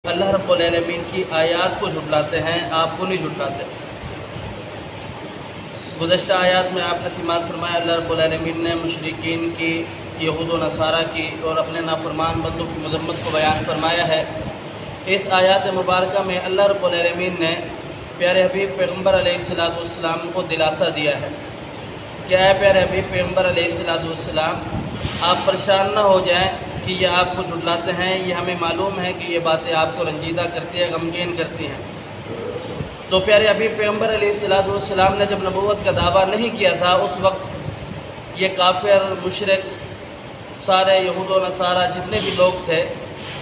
اللہ رب العالمین کی آیات کو جھٹلاتے ہیں، آپ کو نہیں جھٹلاتے۔ گزشتہ آیات میں آپ نے سماعت فرمایا، اللہ رب العالمین نے مشرکین کی، یہود و نصارہ کی اور اپنے نافرمان بندوں کی مذمت کو بیان فرمایا ہے۔ اس آیات مبارکہ میں اللہ رب العالمین نے پیارے حبیب پیغمبر علیہ السلام کو دلاسا دیا ہے کہ اے پیارے حبیب پیغمبر علیہ السلام، آپ پریشان نہ ہو جائیں کہ یہ آپ کو جھٹلاتے ہیں، یہ ہمیں معلوم ہے کہ یہ باتیں آپ کو رنجیدہ کرتی ہیں، غمگین کرتی ہیں۔ تو پیارے حبیب پیغمبر علیہ السلام نے جب نبوت کا دعویٰ نہیں کیا تھا، اس وقت یہ کافر مشرک سارے یہود و نصارہ جتنے بھی لوگ تھے،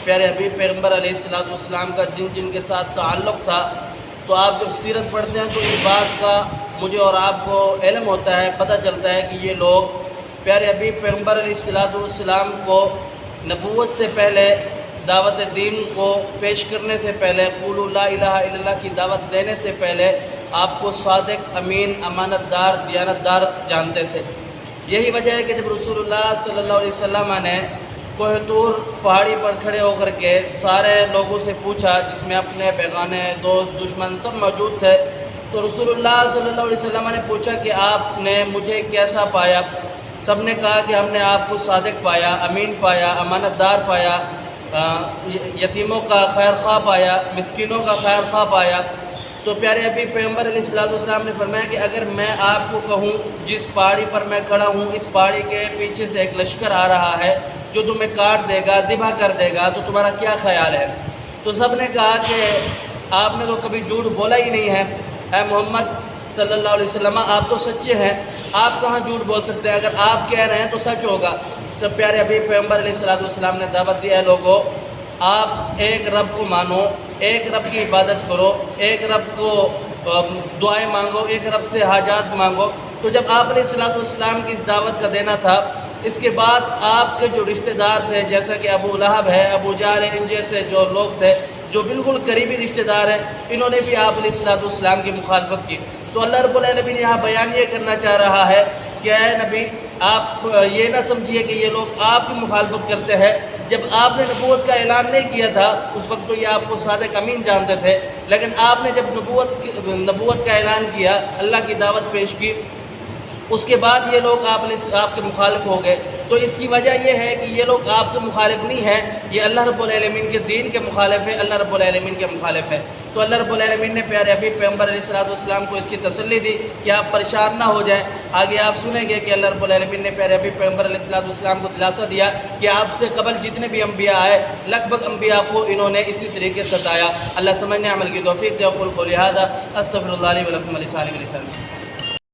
پیارے حبیب پیغمبر علیہ السلام کا جن کے ساتھ تعلق تھا، تو آپ جب سیرت پڑھتے ہیں تو اس بات کا مجھے اور آپ کو علم ہوتا ہے، پتہ چلتا ہے کہ یہ لوگ پیارے حبیب پیغمبر علیہ السلام کو نبوت سے پہلے، دعوت دین کو پیش کرنے سے پہلے، قولوا لا الہ الا اللہ کی دعوت دینے سے پہلے آپ کو صادق، امین، امانت دار، دیانت دار جانتے تھے۔ یہی وجہ ہے کہ جب رسول اللہ صلی اللہ علیہ وسلم نے کوہ طور پہاڑی پر کھڑے ہو کر کے سارے لوگوں سے پوچھا، جس میں اپنے بیگانے، دوست، دشمن سب موجود تھے، تو رسول اللہ صلی اللہ علیہ وسلم نے پوچھا کہ آپ نے مجھے کیسا پایا؟ سب نے کہا کہ ہم نے آپ کو صادق پایا، امین پایا، امانت دار پایا، یتیموں کا خیر خواہ پایا، مسکینوں کا خیر خواہ پایا۔ تو پیارے حبیب پیغمبر علیہ السلام نے فرمایا کہ اگر میں آپ کو کہوں جس پہاڑی پر میں کھڑا ہوں، اس پہاڑی کے پیچھے سے ایک لشکر آ رہا ہے جو تمہیں کاٹ دے گا، ذبح کر دے گا، تو تمہارا کیا خیال ہے؟ تو سب نے کہا کہ آپ نے تو کبھی جھوٹ بولا ہی نہیں ہے، اے محمد صلی اللہ علیہ وسلم، آپ تو سچے ہیں، آپ کہاں جھوٹ بول سکتے ہیں؟ اگر آپ کہہ رہے ہیں تو سچ ہوگا۔ تو پیارے حبیب پیغمبر علیہ السلام نے دعوت دیا ہے، لوگوں آپ ایک رب کو مانو، ایک رب کی عبادت کرو، ایک رب کو دعائیں مانگو، ایک رب سے حاجات مانگو۔ تو جب آپ علیہ السلام کی اس دعوت کا دینا تھا، اس کے بعد آپ کے جو رشتہ دار تھے، جیسا کہ ابو لہب ہے، ابو جہل ہے، ان جیسے جو لوگ تھے جو بالکل قریبی رشتہ دار ہیں، انہوں نے بھی آپ علیہ السلام کی مخالفت کی۔ تو اللہ رب العالمین یہاں بیان یہ کرنا چاہ رہا ہے کہ اے نبی، آپ یہ نہ سمجھیے کہ یہ لوگ آپ کی مخالفت کرتے ہیں۔ جب آپ نے نبوت کا اعلان نہیں کیا تھا، اس وقت تو یہ آپ کو صادق امین جانتے تھے، لیکن آپ نے جب نبوت کا اعلان کیا، اللہ کی دعوت پیش کی، اس کے بعد یہ لوگ آپ کے مخالف ہو گئے۔ تو اس کی وجہ یہ ہے کہ یہ لوگ آپ کے مخالف نہیں ہیں، یہ اللہ رب العالمین کے دین کے مخالف ہے، اللہ رب العالمین کے مخالف ہے۔ تو اللہ رب العالمین نے پیارے حبیب پیغمبر علیہ السلام کو اس کی تسلی دی کہ آپ پریشان نہ ہو جائیں۔ آگے آپ سنیں گے کہ اللہ رب العالمین نے پیارے حبیب پیغمبر علیہ السلام کو دلاسا دیا کہ آپ سے قبل جتنے بھی انبیاء آئے، لگ بھگ انبیاء کو انہوں نے اسی طریقے سے ستایا۔ اللہ سمجھنے عمل کی توفیق دے۔ اقول قولی ھذا استغفر اللہ لی ولکم ولسائر المسلمین۔